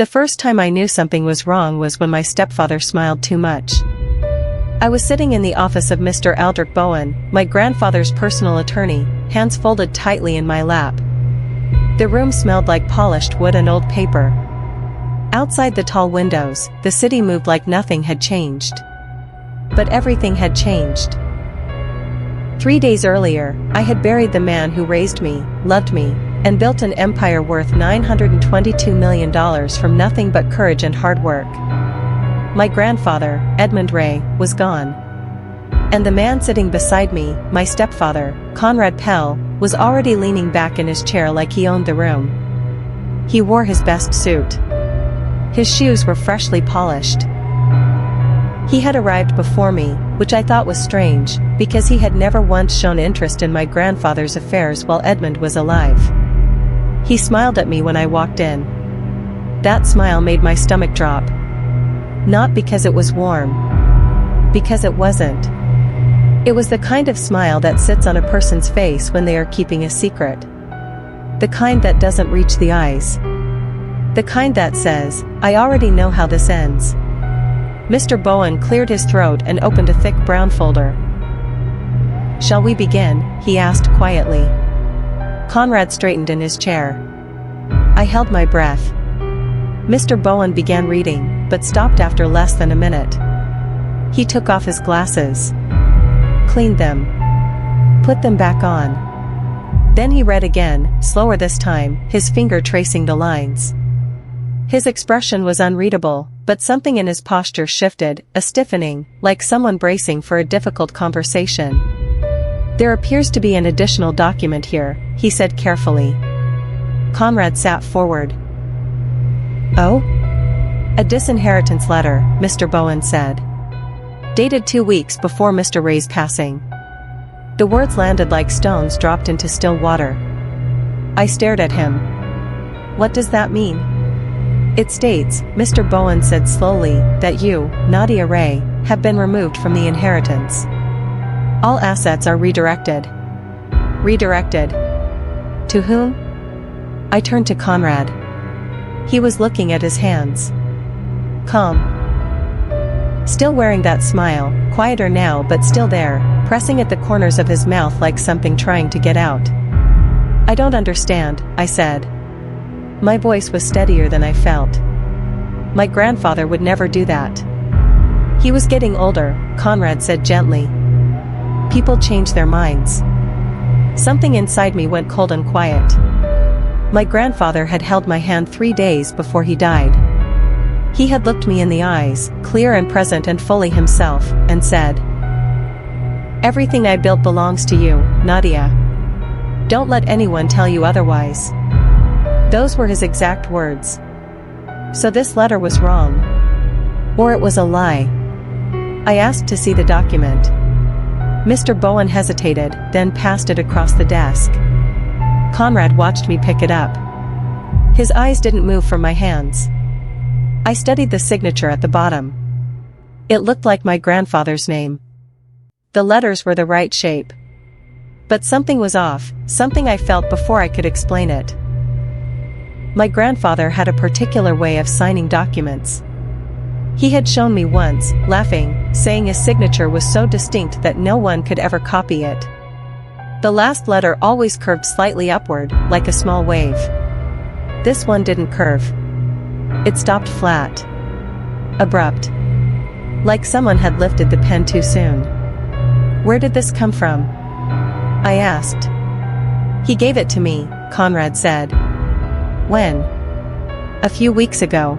The first time I knew something was wrong was when my stepfather smiled too much. I was sitting in the office of Mr. Aldrich Bowen, my grandfather's personal attorney, hands folded tightly in my lap. The room smelled like polished wood and old paper. Outside the tall windows, the city moved like nothing had changed. But everything had changed. 3 days earlier, I had buried the man who raised me, loved me, and built an empire worth $922 million from nothing but courage and hard work. My grandfather, Edmund Ray, was gone. And the man sitting beside me, my stepfather, Conrad Pell, was already leaning back in his chair like he owned the room. He wore his best suit. His shoes were freshly polished. He had arrived before me, which I thought was strange, because he had never once shown interest in my grandfather's affairs while Edmund was alive. He smiled at me when I walked in. That smile made my stomach drop. Not because it was warm. Because it wasn't. It was the kind of smile that sits on a person's face when they are keeping a secret. The kind that doesn't reach the eyes. The kind that says, "I already know how this ends." Mr. Bowen cleared his throat and opened a thick brown folder. "Shall we begin?" he asked quietly. Conrad straightened in his chair. I held my breath. Mr. Bowen began reading, but stopped after less than a minute. He took off his glasses. Cleaned them. Put them back on. Then he read again, slower this time, his finger tracing the lines. His expression was unreadable, but something in his posture shifted, a stiffening, like someone bracing for a difficult conversation. "There appears to be an additional document here," he said carefully. Conrad sat forward. "Oh?" "A disinheritance letter," Mr. Bowen said. "Dated 2 weeks before Mr. Ray's passing." The words landed like stones dropped into still water. I stared at him. "What does that mean?" "It states," Mr. Bowen said slowly, "that you, Nadia Ray, have been removed from the inheritance. All assets are redirected." "Redirected? To whom?" I turned to Conrad. He was looking at his hands. Calm. Still wearing that smile, quieter now but still there, pressing at the corners of his mouth like something trying to get out. "I don't understand," I said. My voice was steadier than I felt. "My grandfather would never do that." "He was getting older," Conrad said gently. "People change their minds." Something inside me went cold and quiet. My grandfather had held my hand 3 days before he died. He had looked me in the eyes, clear and present and fully himself, and said, "Everything I built belongs to you, Nadia. Don't let anyone tell you otherwise." Those were his exact words. So this letter was wrong. Or it was a lie. I asked to see the document. Mr. Bowen hesitated, then passed it across the desk. Conrad watched me pick it up. His eyes didn't move from my hands. I studied the signature at the bottom. It looked like my grandfather's name. The letters were the right shape. But something was off, something I felt before I could explain it. My grandfather had a particular way of signing documents. He had shown me once, laughing, saying his signature was so distinct that no one could ever copy it. The last letter always curved slightly upward, like a small wave. This one didn't curve. It stopped flat. Abrupt. Like someone had lifted the pen too soon. "Where did this come from?" I asked. "He gave it to me," Conrad said. "When?" "A few weeks ago."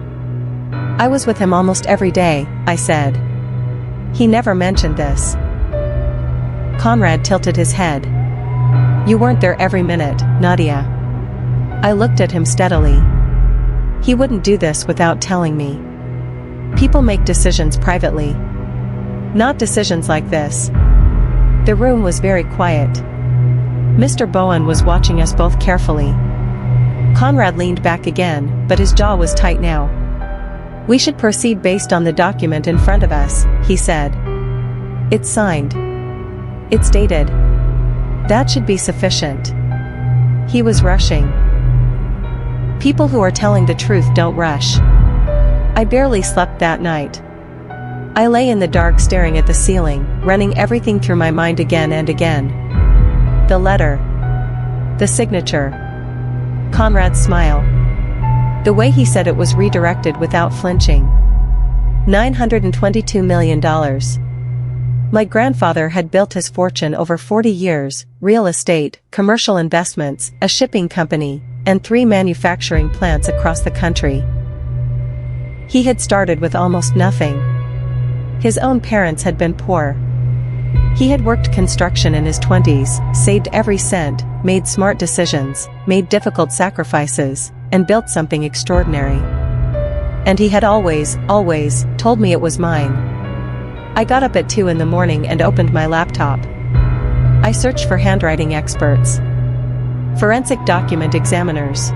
"I was with him almost every day," I said. "He never mentioned this." Conrad tilted his head. "You weren't there every minute, Nadia." I looked at him steadily. He wouldn't do this without telling me. People make decisions privately. Not decisions like this. The room was very quiet. Mr. Bowen was watching us both carefully. Conrad leaned back again, but his jaw was tight now. "We should proceed based on the document in front of us," he said. "It's signed. It's dated. That should be sufficient." He was rushing. People who are telling the truth don't rush. I barely slept that night. I lay in the dark staring at the ceiling, running everything through my mind again and again. The letter. The signature. Conrad's smile. The way he said it was redirected without flinching. $922 million. My grandfather had built his fortune over 40 years, real estate, commercial investments, a shipping company, and 3 manufacturing plants across the country. He had started with almost nothing. His own parents had been poor. He had worked construction in his 20s, saved every cent, made smart decisions, made difficult sacrifices, and built something extraordinary. And he had always told me it was mine. I got up at 2 in the morning and opened my laptop. I searched for handwriting experts, forensic document examiners,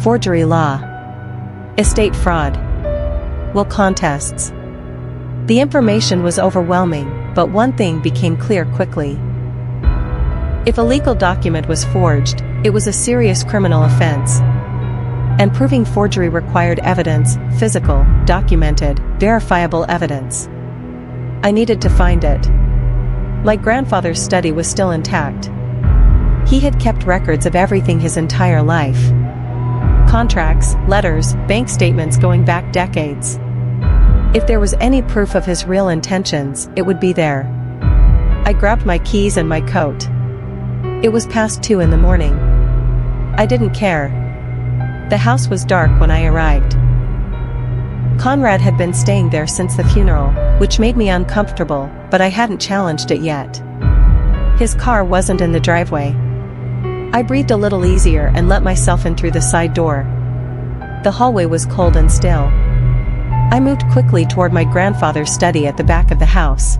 forgery law, estate fraud, will contests. The information was overwhelming, but one thing became clear quickly. If a legal document was forged, it was a serious criminal offense. And proving forgery required evidence, physical, documented, verifiable evidence. I needed to find it. My grandfather's study was still intact. He had kept records of everything his entire life. Contracts, letters, bank statements going back decades. If there was any proof of his real intentions, it would be there. I grabbed my keys and my coat. It was past 2 in the morning. I didn't care. The house was dark when I arrived. Conrad had been staying there since the funeral, which made me uncomfortable, but I hadn't challenged it yet. His car wasn't in the driveway. I breathed a little easier and let myself in through the side door. The hallway was cold and still. I moved quickly toward my grandfather's study at the back of the house.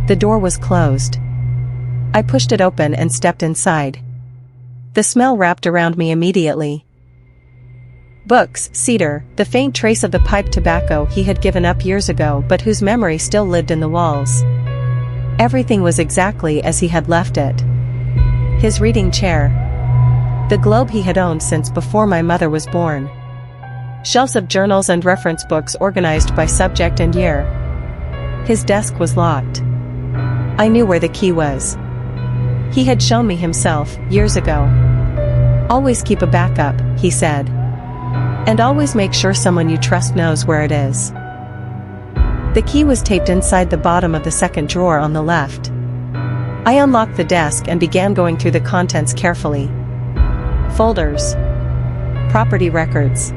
The door was closed. I pushed it open and stepped inside. The smell wrapped around me immediately. Books, cedar, the faint trace of the pipe tobacco he had given up years ago but whose memory still lived in the walls. Everything was exactly as he had left it. His reading chair. The globe he had owned since before my mother was born. Shelves of journals and reference books organized by subject and year. His desk was locked. I knew where the key was. He had shown me himself, years ago. Always keep a backup, he said. And always make sure someone you trust knows where it is. The key was taped inside the bottom of the second drawer on the left. I unlocked the desk and began going through the contents carefully. Folders. Property records.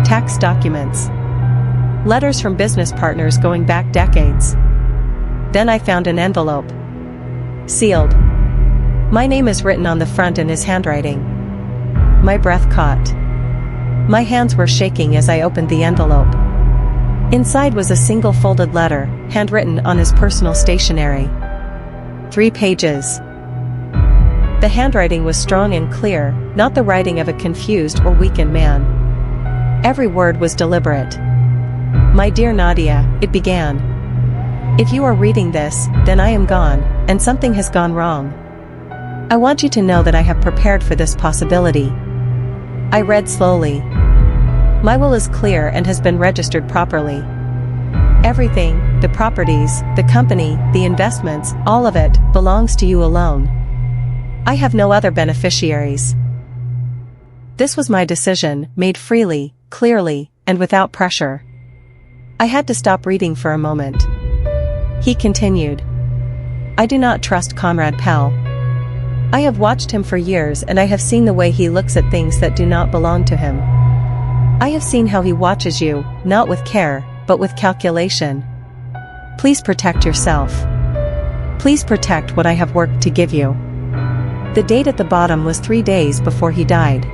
Tax documents. Letters from business partners going back decades. Then I found an envelope. Sealed. My name is written on the front in his handwriting. My breath caught. My hands were shaking as I opened the envelope. Inside was a single folded letter, handwritten on his personal stationery. 3 pages. The handwriting was strong and clear, not the writing of a confused or weakened man. Every word was deliberate. My dear Nadia, it began. If you are reading this, then I am gone, and something has gone wrong. I want you to know that I have prepared for this possibility. I read slowly. My will is clear and has been registered properly. Everything, the properties, the company, the investments, all of it, belongs to you alone. I have no other beneficiaries. This was my decision, made freely, clearly, and without pressure. I had to stop reading for a moment. He continued. I do not trust Conrad Pell. I have watched him for years and I have seen the way he looks at things that do not belong to him. I have seen how he watches you, not with care, but with calculation. Please protect yourself. Please protect what I have worked to give you. The date at the bottom was 3 days before he died.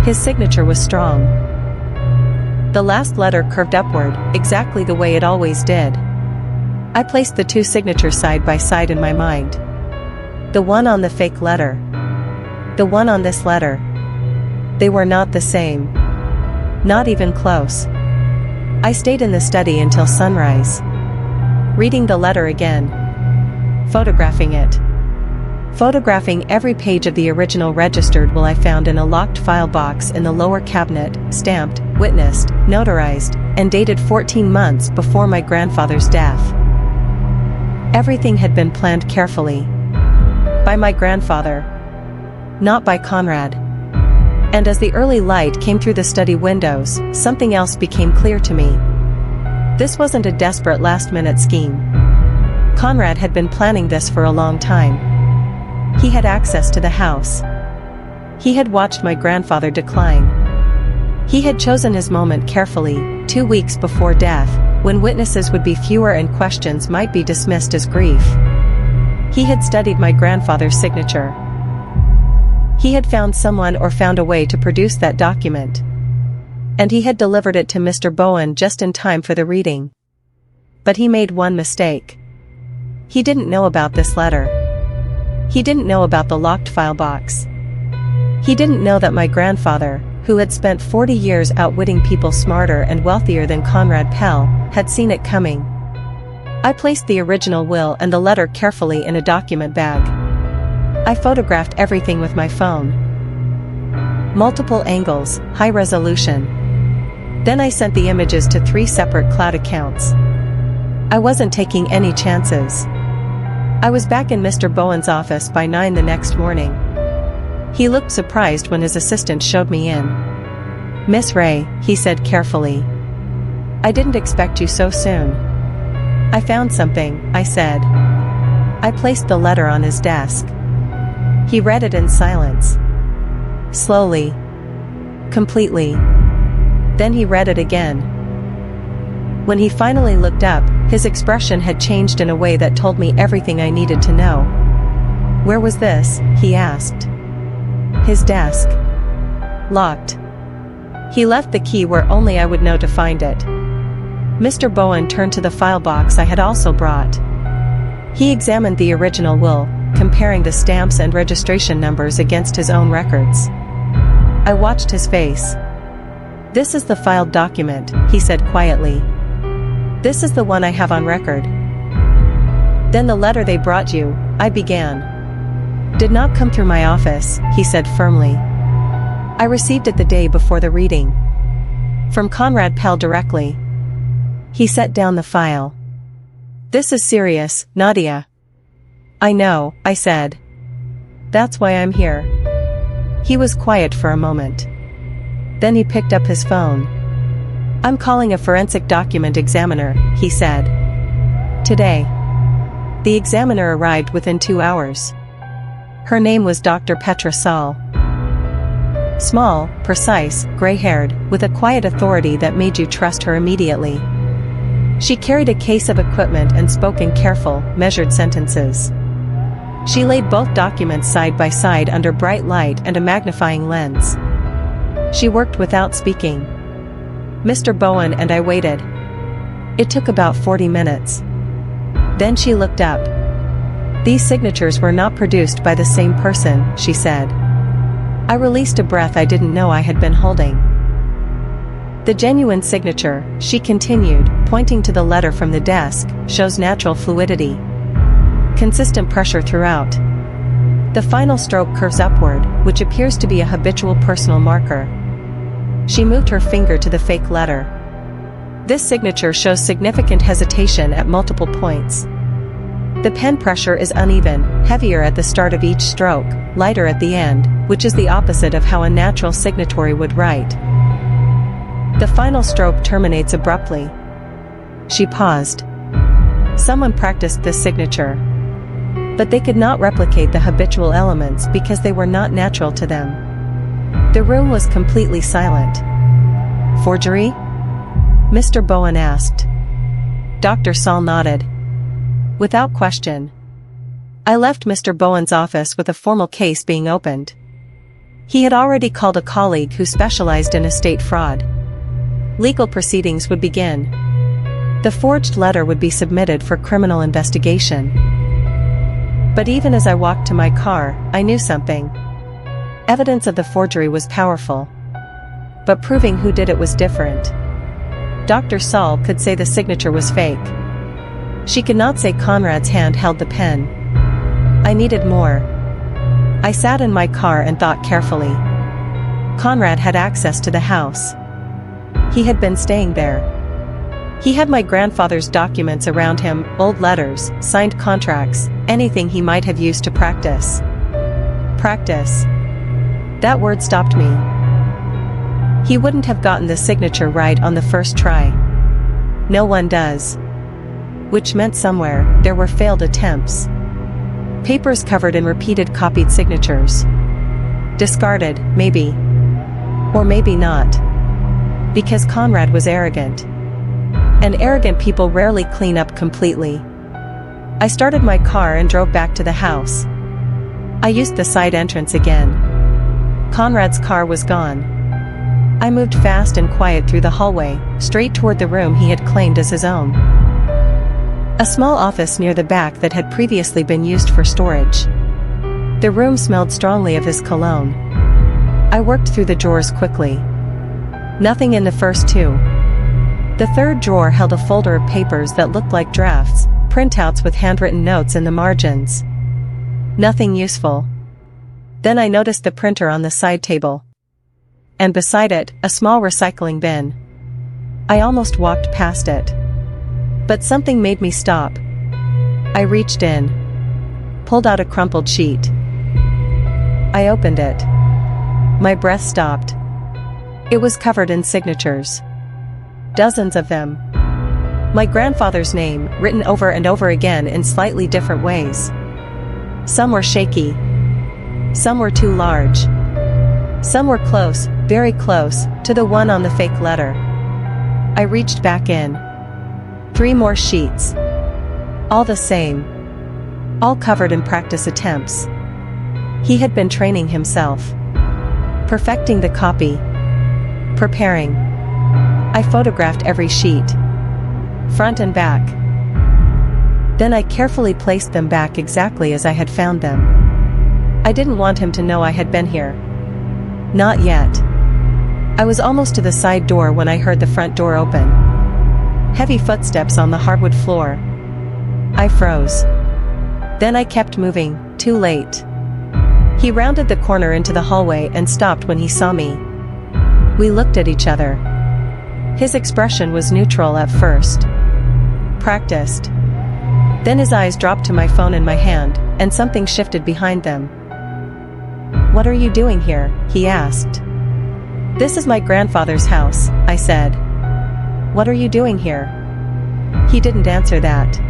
His signature was strong. The last letter curved upward, exactly the way it always did. I placed the 2 signatures side by side in my mind. The one on the fake letter. The one on this letter. They were not the same. Not even close. I stayed in the study until sunrise. Reading the letter again. Photographing it. Photographing every page of the original registered will I found in a locked file box in the lower cabinet, stamped, witnessed, notarized, and dated 14 months before my grandfather's death. Everything had been planned carefully. By my grandfather. Not by Conrad. And as the early light came through the study windows, something else became clear to me. This wasn't a desperate last-minute scheme. Conrad had been planning this for a long time. He had access to the house. He had watched my grandfather decline. He had chosen his moment carefully, 2 weeks before death, when witnesses would be fewer and questions might be dismissed as grief. He had studied my grandfather's signature. He had found someone or found a way to produce that document. And he had delivered it to Mr. Bowen just in time for the reading. But he made one mistake. He didn't know about this letter. He didn't know about the locked file box. He didn't know that my grandfather, who had spent 40 years outwitting people smarter and wealthier than Conrad Pell, had seen it coming. I placed the original will and the letter carefully in a document bag. I photographed everything with my phone. Multiple angles, high resolution. Then I sent the images to 3 separate cloud accounts. I wasn't taking any chances. I was back in Mr. Bowen's office by 9 the next morning. He looked surprised when his assistant showed me in. "Miss Ray," he said carefully. "I didn't expect you so soon." "I found something," I said. I placed the letter on his desk. He read it in silence. Slowly. Completely. Then he read it again. When he finally looked up, his expression had changed in a way that told me everything I needed to know. "Where was this?" he asked. "His desk. Locked. He left the key where only I would know to find it." Mr. Bowen turned to the file box I had also brought. He examined the original will, comparing the stamps and registration numbers against his own records. I watched his face. "This is the filed document," he said quietly. "This is the one I have on record." "Then the letter they brought you," I began. "Did not come through my office," he said firmly. "I received it the day before the reading. From Conrad Pell directly." He set down the file. "This is serious, Nadia." "I know," I said. "That's why I'm here." He was quiet for a moment. Then he picked up his phone. "I'm calling a forensic document examiner," he said. "Today." The examiner arrived within 2 hours. Her name was Dr. Petra Saul. Small, precise, gray-haired, with a quiet authority that made you trust her immediately. She carried a case of equipment and spoke in careful, measured sentences. She laid both documents side by side under bright light and a magnifying lens. She worked without speaking. Mr. Bowen and I waited. It took about 40 minutes. Then she looked up. "These signatures were not produced by the same person," she said. I released a breath I didn't know I had been holding. "The genuine signature," she continued, pointing to the letter from the desk, "shows natural fluidity. Consistent pressure throughout. The final stroke curves upward, which appears to be a habitual personal marker." She moved her finger to the fake letter. "This signature shows significant hesitation at multiple points. The pen pressure is uneven, heavier at the start of each stroke, lighter at the end, which is the opposite of how a natural signatory would write. The final stroke terminates abruptly." She paused. "Someone practiced this signature. But they could not replicate the habitual elements because they were not natural to them." The room was completely silent. "Forgery?" Mr. Bowen asked. Dr. Saul nodded. "Without question." I left Mr. Bowen's office with a formal case being opened. He had already called a colleague who specialized in estate fraud. Legal proceedings would begin. The forged letter would be submitted for criminal investigation. But even as I walked to my car, I knew something. Evidence of the forgery was powerful. But proving who did it was different. Dr. Saul could say the signature was fake. She could not say Conrad's hand held the pen. I needed more. I sat in my car and thought carefully. Conrad had access to the house. He had been staying there. He had my grandfather's documents around him, old letters, signed contracts, anything he might have used to practice. Practice. That word stopped me. He wouldn't have gotten the signature right on the first try. No one does. Which meant somewhere, there were failed attempts. Papers covered in repeated copied signatures. Discarded, maybe. Or maybe not. Because Conrad was arrogant. And arrogant people rarely clean up completely. I started my car and drove back to the house. I used the side entrance again. Conrad's car was gone. I moved fast and quiet through the hallway, straight toward the room he had claimed as his own. A small office near the back that had previously been used for storage. The room smelled strongly of his cologne. I worked through the drawers quickly. Nothing in the first two. The third drawer held a folder of papers that looked like drafts, printouts with handwritten notes in the margins. Nothing useful. Then I noticed the printer on the side table. And beside it, a small recycling bin. I almost walked past it. But something made me stop. I reached in. Pulled out a crumpled sheet. I opened it. My breath stopped. It was covered in signatures. Dozens of them. My grandfather's name, written over and over again in slightly different ways. Some were shaky. Some were too large. Some were close, very close, to the one on the fake letter. I reached back in. 3 more sheets. All the same. All covered in practice attempts. He had been training himself. Perfecting the copy. Preparing. I photographed every sheet. Front and back. Then I carefully placed them back exactly as I had found them. I didn't want him to know I had been here. Not yet. I was almost to the side door when I heard the front door open. Heavy footsteps on the hardwood floor. I froze. Then I kept moving, too late. He rounded the corner into the hallway and stopped when he saw me. We looked at each other. His expression was neutral at first. Practiced. Then his eyes dropped to my phone in my hand, and something shifted behind them. "What are you doing here?" he asked. "This is my grandfather's house," I said. "What are you doing here?" He didn't answer that.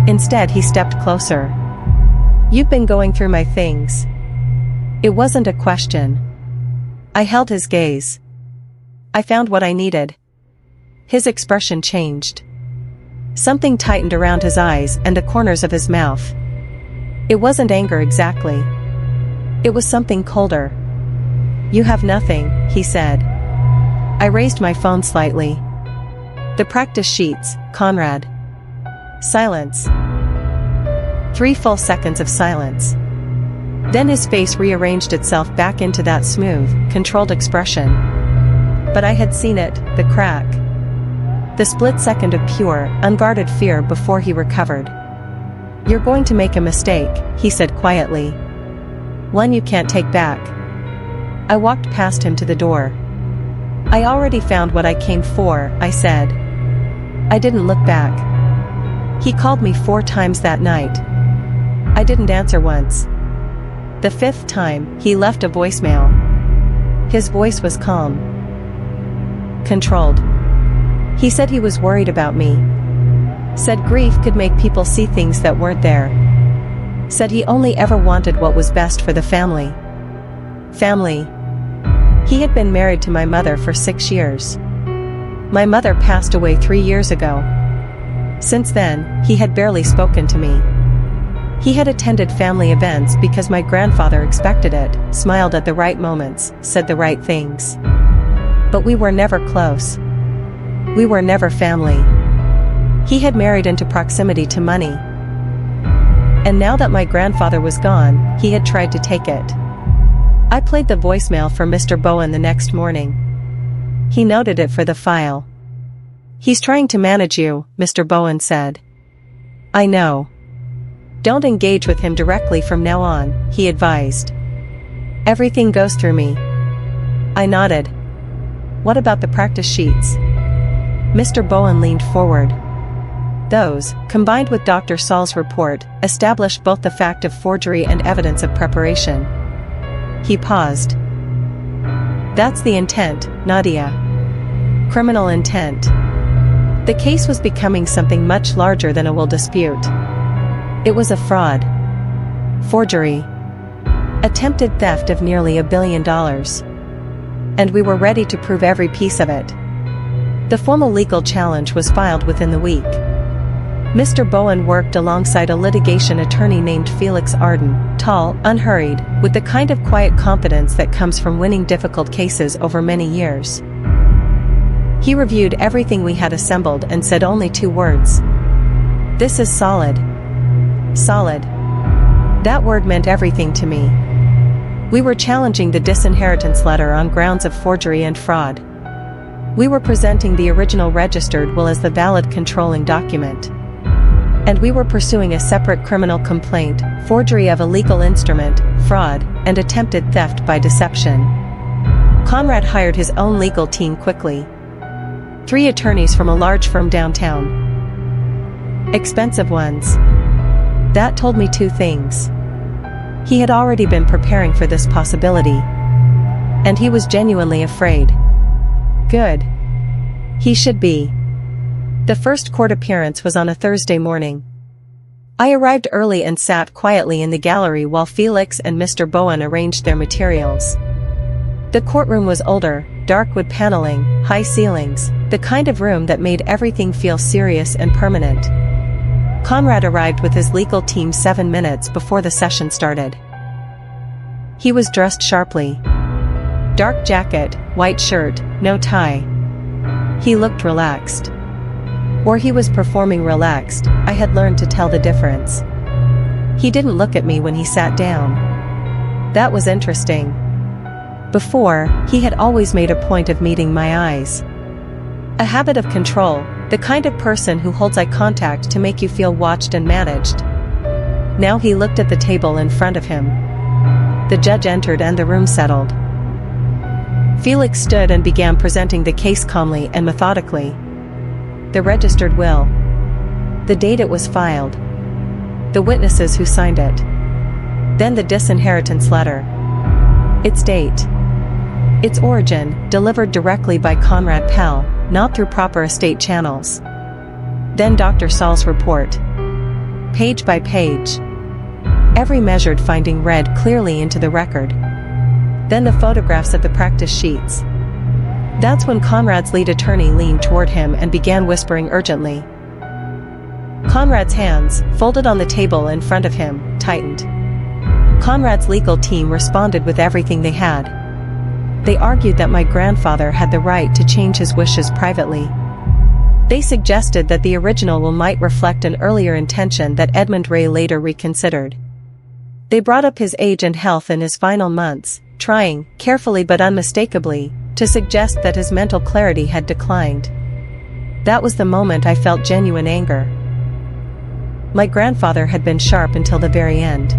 Instead, he stepped closer. "You've been going through my things." It wasn't a question. I held his gaze. I found what I needed. His expression changed. Something tightened around his eyes and the corners of his mouth. It wasn't anger exactly. It was something colder. "You have nothing," he said. I raised my phone slightly. The practice sheets, Conrad. Silence. 3 full seconds of silence. Then his face rearranged itself back into that smooth, controlled expression. But I had seen it, the crack. The split second of pure, unguarded fear before he recovered. "You're going to make a mistake," he said quietly. "One you can't take back." I walked past him to the door. "I already found what I came for," I said. I didn't look back. He called me 4 times that night. I didn't answer once. The 5th time, he left a voicemail. His voice was calm. Controlled. He said he was worried about me. Said grief could make people see things that weren't there. Said he only ever wanted what was best for the family. Family. He had been married to my mother for 6 years. My mother passed away 3 years ago. Since then, he had barely spoken to me. He had attended family events because my grandfather expected it, smiled at the right moments, said the right things. But we were never close. We were never family. He had married into proximity to money. And now that my grandfather was gone, he had tried to take it. I played the voicemail for Mr. Bowen the next morning. He noted it for the file. "He's trying to manage you," Mr. Bowen said. "I know. Don't engage with him directly from now on, he advised. Everything goes through me. I nodded. What about the practice sheets? Mr. Bowen leaned forward. Those, combined with Dr. Saul's report, established both the fact of forgery and evidence of preparation. He paused. That's the intent, Nadia. Criminal intent. The case was becoming something much larger than a will dispute. It was a fraud. Forgery. Attempted theft of nearly $1 billion. And we were ready to prove every piece of it. The formal legal challenge was filed within the week. Mr. Bowen worked alongside a litigation attorney named Felix Arden, tall, unhurried, with the kind of quiet competence that comes from winning difficult cases over many years. He reviewed everything we had assembled and said only 2 words. This is solid. Solid. That word meant everything to me. We were challenging the disinheritance letter on grounds of forgery and fraud. We were presenting the original registered will as the valid controlling document. And we were pursuing a separate criminal complaint, forgery of a legal instrument, fraud, and attempted theft by deception. Conrad hired his own legal team quickly. 3 attorneys from a large firm downtown. Expensive ones. That told me 2 things. He had already been preparing for this possibility. And he was genuinely afraid. Good. He should be. The first court appearance was on a Thursday morning. I arrived early and sat quietly in the gallery while Felix and Mr. Bowen arranged their materials. The courtroom was older, dark wood paneling, high ceilings, the kind of room that made everything feel serious and permanent. Conrad arrived with his legal team 7 minutes before the session started. He was dressed sharply. Dark jacket, white shirt, no tie. He looked relaxed. Or he was performing relaxed, I had learned to tell the difference. He didn't look at me when he sat down. That was interesting. Before, he had always made a point of meeting my eyes. A habit of control, the kind of person who holds eye contact to make you feel watched and managed. Now he looked at the table in front of him. The judge entered and the room settled. Felix stood and began presenting the case calmly and methodically. The registered will. The date it was filed. The witnesses who signed it. Then the disinheritance letter. Its date. Its origin, delivered directly by Conrad Pell, not through proper estate channels. Then Dr. Saul's report. Page by page. Every measured finding read clearly into the record. Then the photographs of the practice sheets. That's when Conrad's lead attorney leaned toward him and began whispering urgently. Conrad's hands, folded on the table in front of him, tightened. Conrad's legal team responded with everything they had. They argued that my grandfather had the right to change his wishes privately. They suggested that the original will might reflect an earlier intention that Edmund Ray later reconsidered. They brought up his age and health in his final months, trying, carefully but unmistakably, to suggest that his mental clarity had declined. That was the moment I felt genuine anger. My grandfather had been sharp until the very end.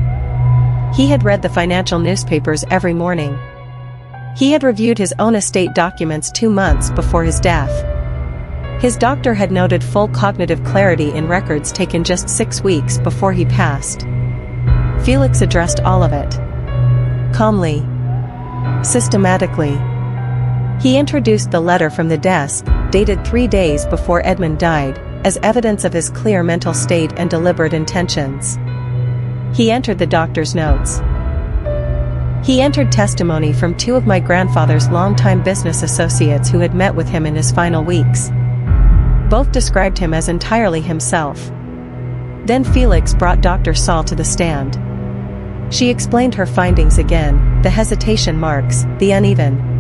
He had read the financial newspapers every morning. He had reviewed his own estate documents 2 months before his death. His doctor had noted full cognitive clarity in records taken just 6 weeks before he passed. Felix addressed all of it. Calmly. Systematically. He introduced the letter from the desk, dated 3 days before Edmund died, as evidence of his clear mental state and deliberate intentions. He entered the doctor's notes. He entered testimony from 2 of my grandfather's longtime business associates who had met with him in his final weeks. Both described him as entirely himself. Then Felix brought Dr. Saul to the stand. She explained her findings again, the hesitation marks, the uneven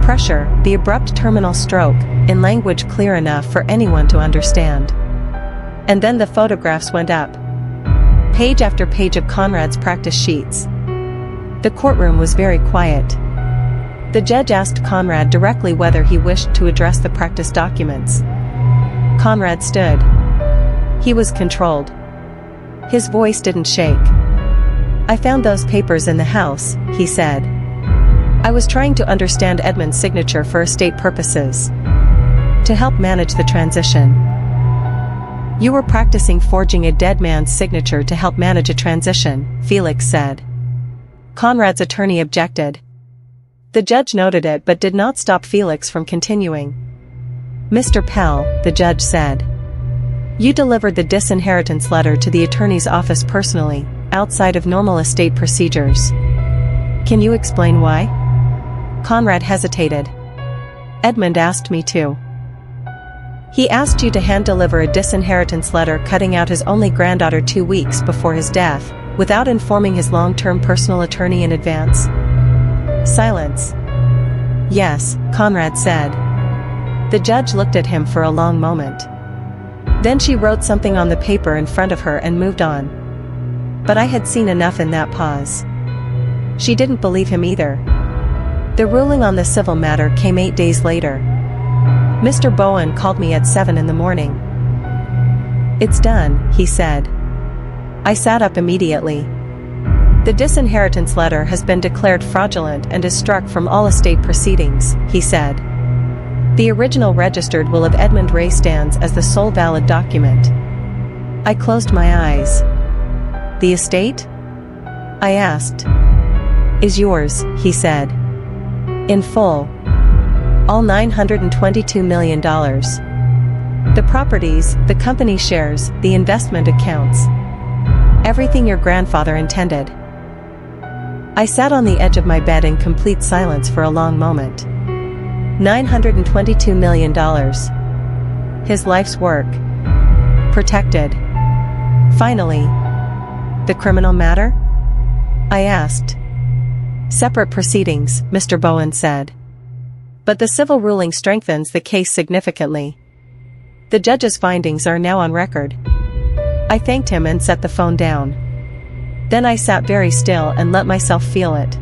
pressure, the abrupt terminal stroke, in language clear enough for anyone to understand. And then the photographs went up. Page after page of Conrad's practice sheets. The courtroom was very quiet. The judge asked Conrad directly whether he wished to address the practice documents. Conrad stood. He was controlled. His voice didn't shake. "I found those papers in the house," he said. "I was trying to understand Edmund's signature for estate purposes. To help manage the transition." "You were practicing forging a dead man's signature to help manage a transition," Felix said. Conrad's attorney objected. The judge noted it but did not stop Felix from continuing. "Mr. Pell," the judge said, "you delivered the disinheritance letter to the attorney's office personally, outside of normal estate procedures. Can you explain why?" Conrad hesitated. "Edmund asked me to." "He asked you to hand-deliver a disinheritance letter cutting out his only granddaughter 2 weeks before his death, without informing his long-term personal attorney in advance?" Silence. "Yes," Conrad said. The judge looked at him for a long moment. Then she wrote something on the paper in front of her and moved on. But I had seen enough in that pause. She didn't believe him either. The ruling on the civil matter came 8 days later. Mr. Bowen called me at 7 in the morning. "It's done," he said. I sat up immediately. "The disinheritance letter has been declared fraudulent and is struck from all estate proceedings," he said. "The original registered will of Edmund Ray stands as the sole valid document." I closed my eyes. "The estate?" I asked. "Is yours," he said. "In full. All $922 million. The properties, the company shares, the investment accounts. Everything your grandfather intended." I sat on the edge of my bed in complete silence for a long moment. $922 million. His life's work. Protected. Finally. "The criminal matter?" I asked. "Separate proceedings," Mr. Bowen said. "But the civil ruling strengthens the case significantly. The judge's findings are now on record." I thanked him and set the phone down. Then I sat very still and let myself feel it.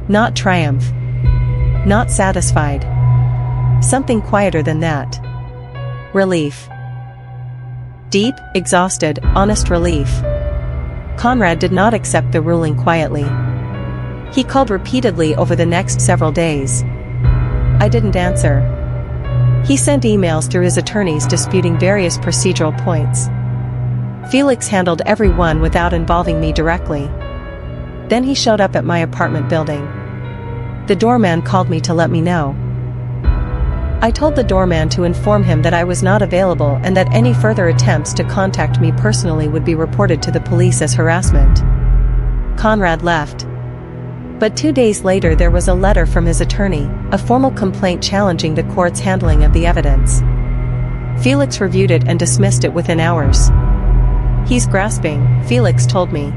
Not triumph. Not satisfied. Something quieter than that. Relief. Deep, exhausted, honest relief. Conrad did not accept the ruling quietly. He called repeatedly over the next several days. I didn't answer. He sent emails through his attorneys disputing various procedural points. Felix handled every one without involving me directly. Then he showed up at my apartment building. The doorman called me to let me know. I told the doorman to inform him that I was not available and that any further attempts to contact me personally would be reported to the police as harassment. Conrad left. But 2 days later there was a letter from his attorney, a formal complaint challenging the court's handling of the evidence. Felix reviewed it and dismissed it within hours. "He's grasping," Felix told me.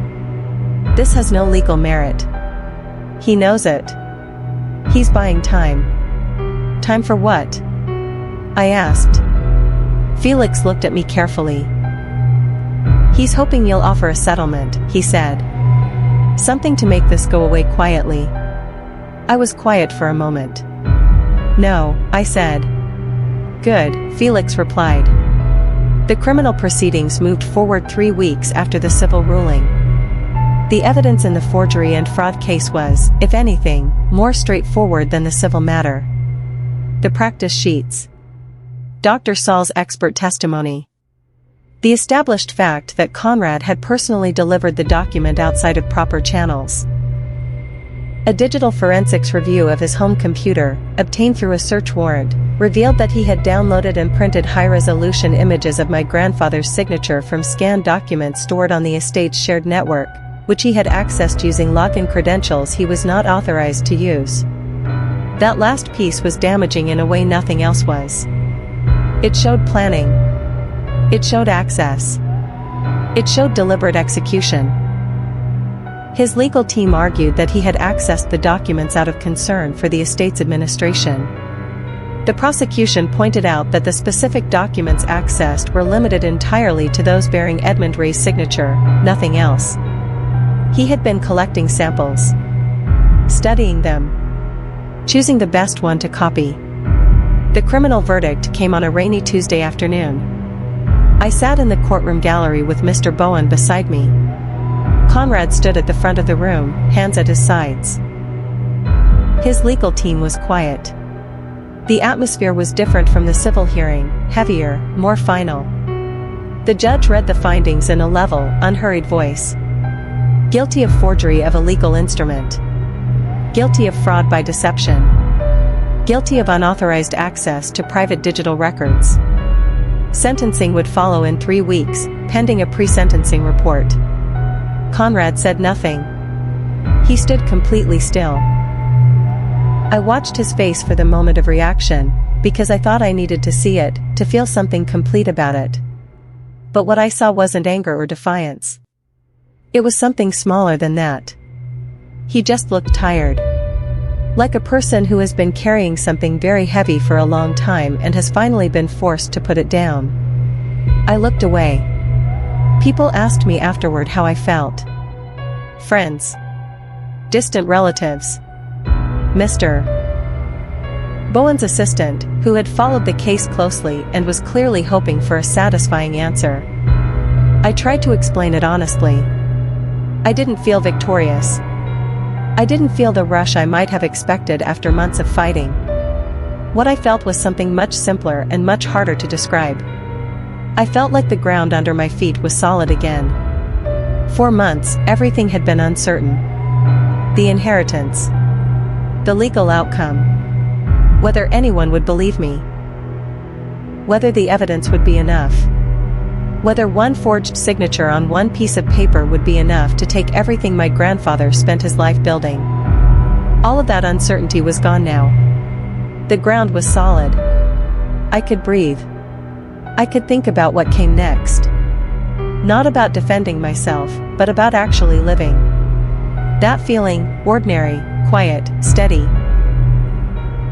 "This has no legal merit. He knows it. He's buying time." "Time for what?" I asked. Felix looked at me carefully. "He's hoping you'll offer a settlement," he said. "Something to make this go away quietly." I was quiet for a moment. "No," I said. "Good," Felix replied. The criminal proceedings moved forward 3 weeks after the civil ruling. The evidence in the forgery and fraud case was, if anything, more straightforward than the civil matter. The practice sheets. Dr. Saul's expert testimony. The established fact that Conrad had personally delivered the document outside of proper channels. A digital forensics review of his home computer, obtained through a search warrant, revealed that he had downloaded and printed high-resolution images of my grandfather's signature from scanned documents stored on the estate's shared network, which he had accessed using login credentials he was not authorized to use. That last piece was damaging in a way nothing else was. It showed planning. It showed access. It showed deliberate execution. His legal team argued that he had accessed the documents out of concern for the estate's administration. The prosecution pointed out that the specific documents accessed were limited entirely to those bearing Edmund Ray's signature, nothing else. He had been collecting samples, studying them, choosing the best one to copy. The criminal verdict came on a rainy Tuesday afternoon. I sat in the courtroom gallery with Mr. Bowen beside me. Conrad stood at the front of the room, hands at his sides. His legal team was quiet. The atmosphere was different from the civil hearing, heavier, more final. The judge read the findings in a level, unhurried voice. Guilty of forgery of a legal instrument. Guilty of fraud by deception. Guilty of unauthorized access to private digital records. Sentencing would follow in 3 weeks, pending a pre-sentencing report. Conrad said nothing. He stood completely still. I watched his face for the moment of reaction, because I thought I needed to see it, to feel something complete about it. But what I saw wasn't anger or defiance. It was something smaller than that. He just looked tired. Like a person who has been carrying something very heavy for a long time and has finally been forced to put it down. I looked away. People asked me afterward how I felt. Friends. Distant relatives. Mr. Bowen's assistant, who had followed the case closely and was clearly hoping for a satisfying answer. I tried to explain it honestly. I didn't feel victorious. I didn't feel the rush I might have expected after months of fighting. What I felt was something much simpler and much harder to describe. I felt like the ground under my feet was solid again. For months, everything had been uncertain. The inheritance. The legal outcome. Whether anyone would believe me. Whether the evidence would be enough. Whether one forged signature on one piece of paper would be enough to take everything my grandfather spent his life building. All of that uncertainty was gone now. The ground was solid. I could breathe. I could think about what came next. Not about defending myself, but about actually living. That feeling, ordinary, quiet, steady,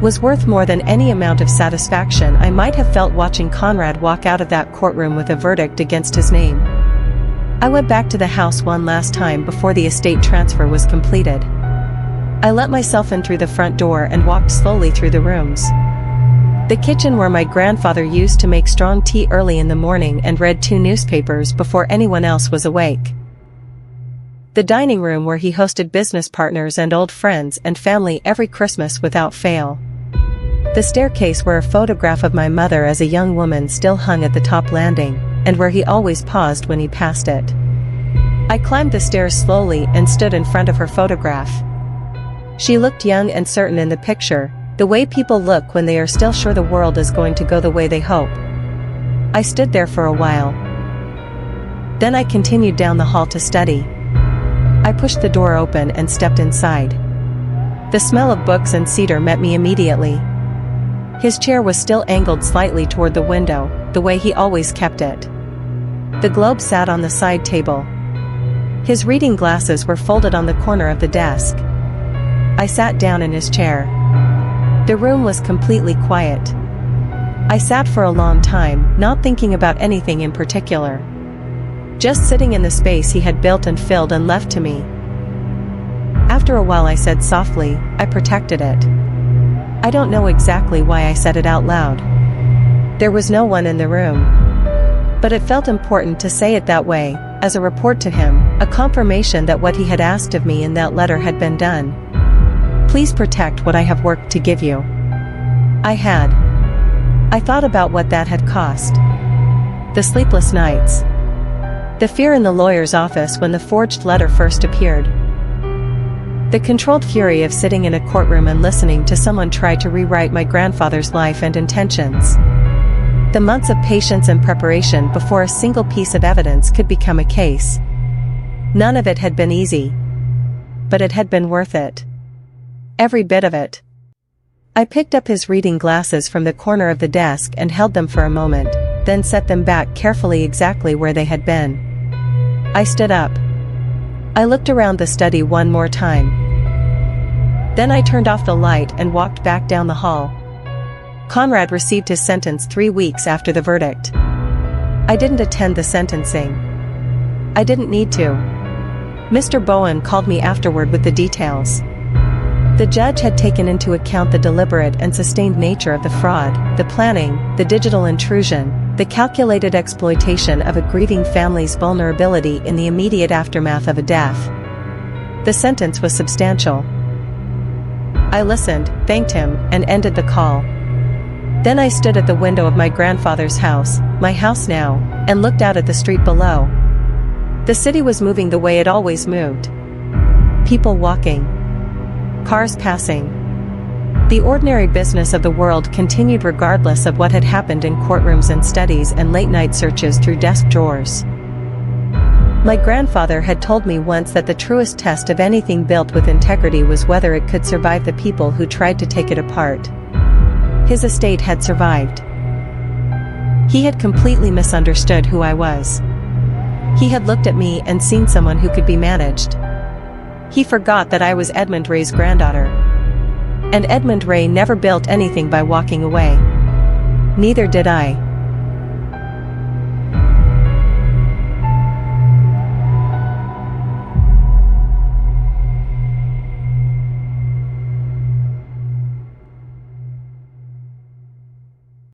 was worth more than any amount of satisfaction I might have felt watching Conrad walk out of that courtroom with a verdict against his name. I went back to the house one last time before the estate transfer was completed. I let myself in through the front door and walked slowly through the rooms. The kitchen where my grandfather used to make strong tea early in the morning and read 2 newspapers before anyone else was awake. The dining room where he hosted business partners and old friends and family every Christmas without fail. The staircase where a photograph of my mother as a young woman still hung at the top landing, and where he always paused when he passed it. I climbed the stairs slowly and stood in front of her photograph. She looked young and certain in the picture, the way people look when they are still sure the world is going to go the way they hope. I stood there for a while. Then I continued down the hall to study. I pushed the door open and stepped inside. The smell of books and cedar met me immediately. His chair was still angled slightly toward the window, the way he always kept it. The globe sat on the side table. His reading glasses were folded on the corner of the desk. I sat down in his chair. The room was completely quiet. I sat for a long time, not thinking about anything in particular. Just sitting in the space he had built and filled and left to me. After a while I said softly, I protected it. I don't know exactly why I said it out loud. There was no one in the room. But it felt important to say it that way, as a report to him, a confirmation that what he had asked of me in that letter had been done. Please protect what I have worked to give you. I had. I thought about what that had cost. The sleepless nights. The fear in the lawyer's office when the forged letter first appeared. The controlled fury of sitting in a courtroom and listening to someone try to rewrite my grandfather's life and intentions. The months of patience and preparation before a single piece of evidence could become a case. None of it had been easy. But it had been worth it. Every bit of it. I picked up his reading glasses from the corner of the desk and held them for a moment, then set them back carefully exactly where they had been. I stood up. I looked around the study one more time. Then I turned off the light and walked back down the hall. Conrad received his sentence 3 weeks after the verdict. I didn't attend the sentencing. I didn't need to. Mr. Bowen called me afterward with the details. The judge had taken into account the deliberate and sustained nature of the fraud, the planning, the digital intrusion, the calculated exploitation of a grieving family's vulnerability in the immediate aftermath of a death. The sentence was substantial. I listened, thanked him, and ended the call. Then I stood at the window of my grandfather's house, my house now, and looked out at the street below. The city was moving the way it always moved. People walking. Cars passing. The ordinary business of the world continued regardless of what had happened in courtrooms and studies and late-night searches through desk drawers. My grandfather had told me once that the truest test of anything built with integrity was whether it could survive the people who tried to take it apart. His estate had survived. He had completely misunderstood who I was. He had looked at me and seen someone who could be managed. He forgot that I was Edmund Ray's granddaughter. And Edmund Ray never built anything by walking away. Neither did I.